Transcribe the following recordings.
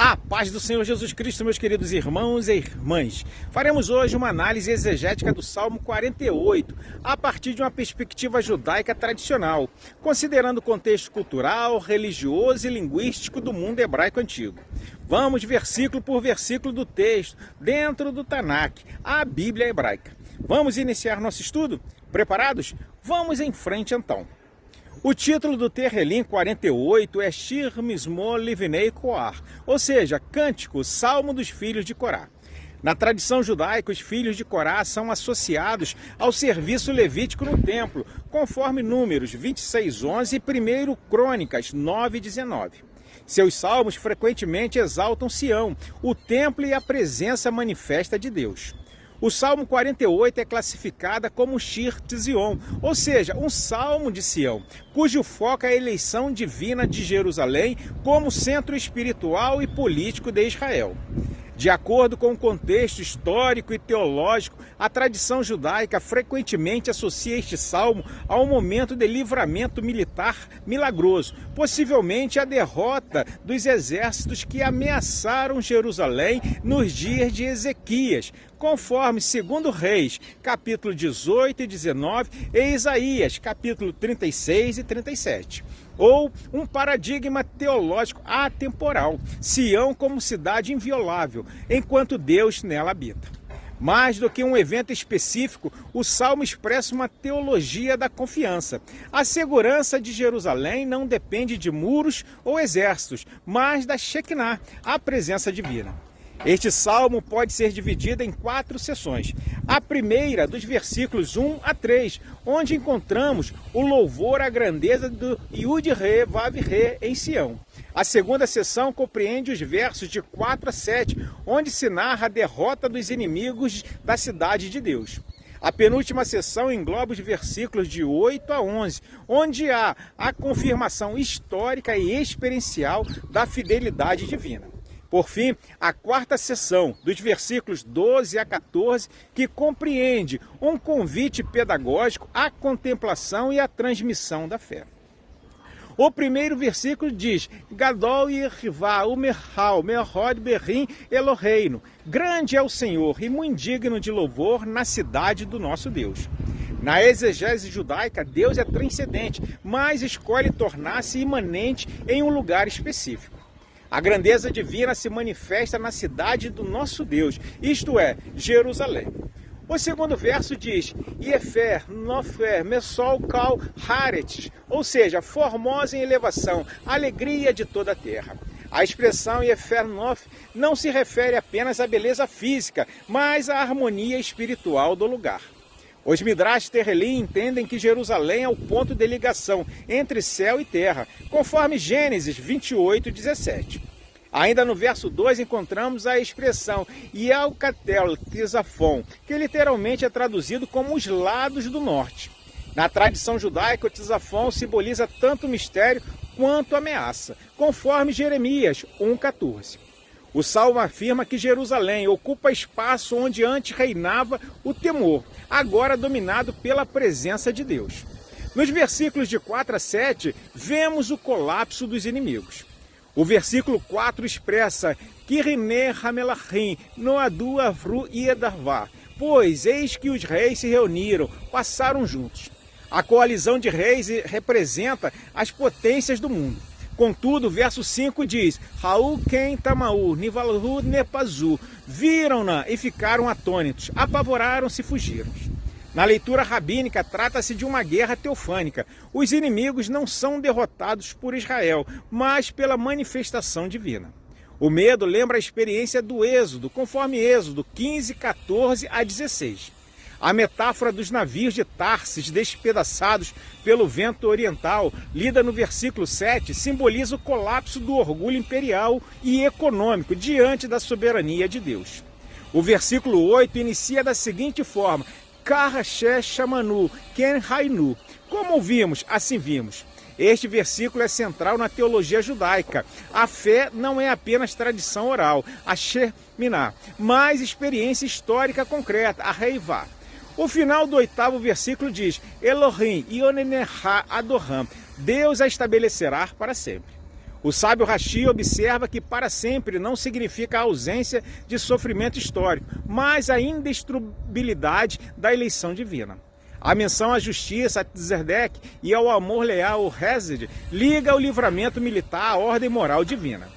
A paz do Senhor Jesus Cristo, meus queridos irmãos e irmãs. Faremos hoje uma análise exegética do Salmo 48, a partir de uma perspectiva judaica tradicional, considerando o contexto cultural, religioso e linguístico do mundo hebraico antigo. Vamos versículo por versículo do texto, dentro do Tanakh, a Bíblia hebraica. Vamos iniciar nosso estudo? Preparados? Vamos em frente então. O título do Terrelim 48 é Shir Mizmor Livnei Koar, ou seja, Cântico, Salmo dos Filhos de Corá. Na tradição judaica, os filhos de Corá são associados ao serviço levítico no templo, conforme Números 26:11 e 1 Crônicas 9:19. Seus salmos frequentemente exaltam Sião, o templo e a presença manifesta de Deus. O Salmo 48 é classificada como Shir Tzion, ou seja, um salmo de Sião, cujo foco é a eleição divina de Jerusalém como centro espiritual e político de Israel. De acordo com o contexto histórico e teológico, a tradição judaica frequentemente associa este salmo a um momento de livramento militar milagroso, possivelmente a derrota dos exércitos que ameaçaram Jerusalém nos dias de Ezequias, conforme 2 Reis, capítulo 18 e 19, e Isaías, capítulo 36 e 37. Ou um paradigma teológico atemporal, Sião como cidade inviolável, enquanto Deus nela habita. Mais do que um evento específico, o Salmo expressa uma teologia da confiança. A segurança de Jerusalém não depende de muros ou exércitos, mas da Shekinah, a presença divina. Este salmo pode ser dividido em 4 seções. A primeira, dos versículos 1 a 3, onde encontramos o louvor à grandeza do Yud-Re, Vav-Re em Sião. A segunda seção compreende os versos de 4 a 7, onde se narra a derrota dos inimigos da cidade de Deus. A penúltima seção engloba os versículos de 8 a 11, onde há a confirmação histórica e experiencial da fidelidade divina. Por fim, a quarta seção, dos versículos 12 a 14, que compreende um convite pedagógico à contemplação e à transmissão da fé. O primeiro versículo diz: Gadol Yerivá Umerhal Merhod Berrim Eloheinu. Grande é o Senhor e muito digno de louvor na cidade do nosso Deus. Na exegese judaica, Deus é transcendente, mas escolhe tornar-se imanente em um lugar específico. A grandeza divina se manifesta na cidade do nosso Deus, isto é, Jerusalém. O segundo verso diz, Yefer, Nofer, Mesol, Kal, Haaretz, ou seja, formosa em elevação, alegria de toda a terra. A expressão Yefer Nof não se refere apenas à beleza física, mas à harmonia espiritual do lugar. Os Midrash Terrelim entendem que Jerusalém é o ponto de ligação entre céu e terra, conforme Gênesis 28:17. Ainda no verso 2 encontramos a expressão Yalcatel Tizafon, que literalmente é traduzido como os lados do norte. Na tradição judaica, o Tizafon simboliza tanto o mistério quanto a ameaça, conforme Jeremias 1:14. O Salmo afirma que Jerusalém ocupa espaço onde antes reinava o temor, agora dominado pela presença de Deus. Nos versículos de 4 a 7, vemos o colapso dos inimigos. O versículo 4 expressa Kirine Hamelachim Noadu Avru Iedarvá, pois eis que os reis se reuniram, passaram juntos. A coalizão de reis representa as potências do mundo. Contudo, o verso 5 diz, Raul Ken Tamaú, Nivalhu Nepazu, viram-na e ficaram atônitos, apavoraram-se e fugiram. Na leitura rabínica, trata-se de uma guerra teofânica. Os inimigos não são derrotados por Israel, mas pela manifestação divina. O medo lembra a experiência do Êxodo, conforme Êxodo 15:14 a 16. A metáfora dos navios de Tarsis despedaçados pelo vento oriental, lida no versículo 7, simboliza o colapso do orgulho imperial e econômico diante da soberania de Deus. O versículo 8 inicia da seguinte forma, Karashe Shamanu, Ken Hainu. Como ouvimos, assim vimos. Este versículo é central na teologia judaica. A fé não é apenas tradição oral, a Sheminah, mas experiência histórica concreta, a Reivá. O final do 8º versículo diz, Elohim Yoneneha Adoram, Deus a estabelecerá para sempre. O sábio Rashi observa que para sempre não significa a ausência de sofrimento histórico, mas a indestrutibilidade da eleição divina. A menção à justiça, a Tzedek, e ao amor leal, o Hesed, liga o livramento militar à ordem moral divina.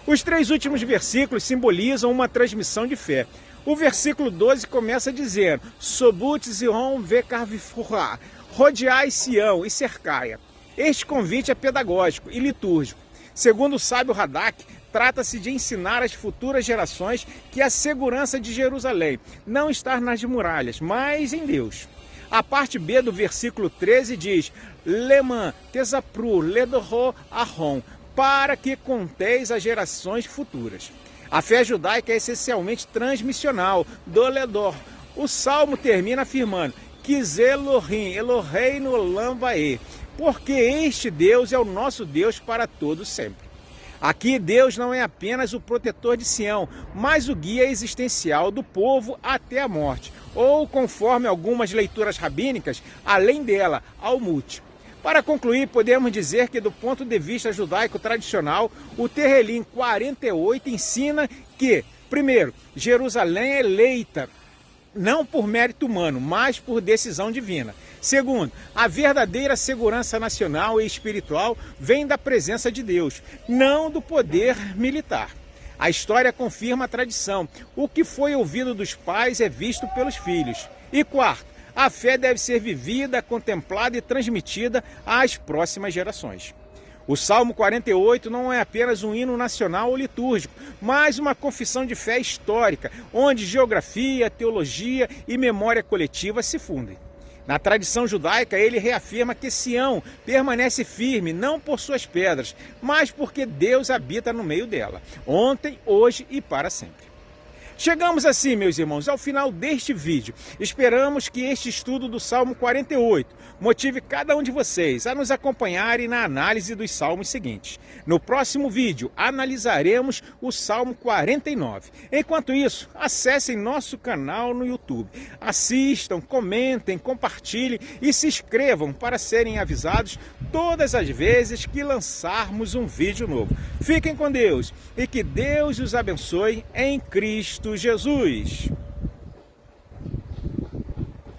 Os 3 últimos versículos simbolizam uma transmissão de fé. O versículo 12 começa dizendo: Sobut Zion vekarvifurá, rodeai Sião e cercai-a. Este convite é pedagógico e litúrgico. Segundo o sábio Radak, trata-se de ensinar às futuras gerações que a segurança de Jerusalém não está nas muralhas, mas em Deus. A parte B do versículo 13 diz: Leman tesapru ledorro ahon, para que conteis as gerações futuras. A fé judaica é essencialmente transmissional, do ledor. O salmo termina afirmando: Kiz Elohim, Eloheinu olam vae, porque este Deus é o nosso Deus para todo sempre. Aqui Deus não é apenas o protetor de Sião, mas o guia existencial do povo até a morte, ou, conforme algumas leituras rabínicas, além dela, ao Mut. Para concluir, podemos dizer que, do ponto de vista judaico tradicional, o Terrelim 48 ensina que, primeiro, Jerusalém é eleita, não por mérito humano, mas por decisão divina. Segundo, a verdadeira segurança nacional e espiritual vem da presença de Deus, não do poder militar. A história confirma a tradição. O que foi ouvido dos pais é visto pelos filhos. E quarto, a fé deve ser vivida, contemplada e transmitida às próximas gerações. O Salmo 48 não é apenas um hino nacional ou litúrgico, mas uma confissão de fé histórica, onde geografia, teologia e memória coletiva se fundem. Na tradição judaica, ele reafirma que Sião permanece firme não por suas pedras, mas porque Deus habita no meio dela, ontem, hoje e para sempre. Chegamos assim, meus irmãos, ao final deste vídeo. Esperamos que este estudo do Salmo 48 motive cada um de vocês a nos acompanharem na análise dos salmos seguintes. No próximo vídeo, analisaremos o Salmo 49. Enquanto isso, acessem nosso canal no YouTube. Assistam, comentem, compartilhem e se inscrevam para serem avisados todas as vezes que lançarmos um vídeo novo. Fiquem com Deus e que Deus os abençoe em Cristo Jesus.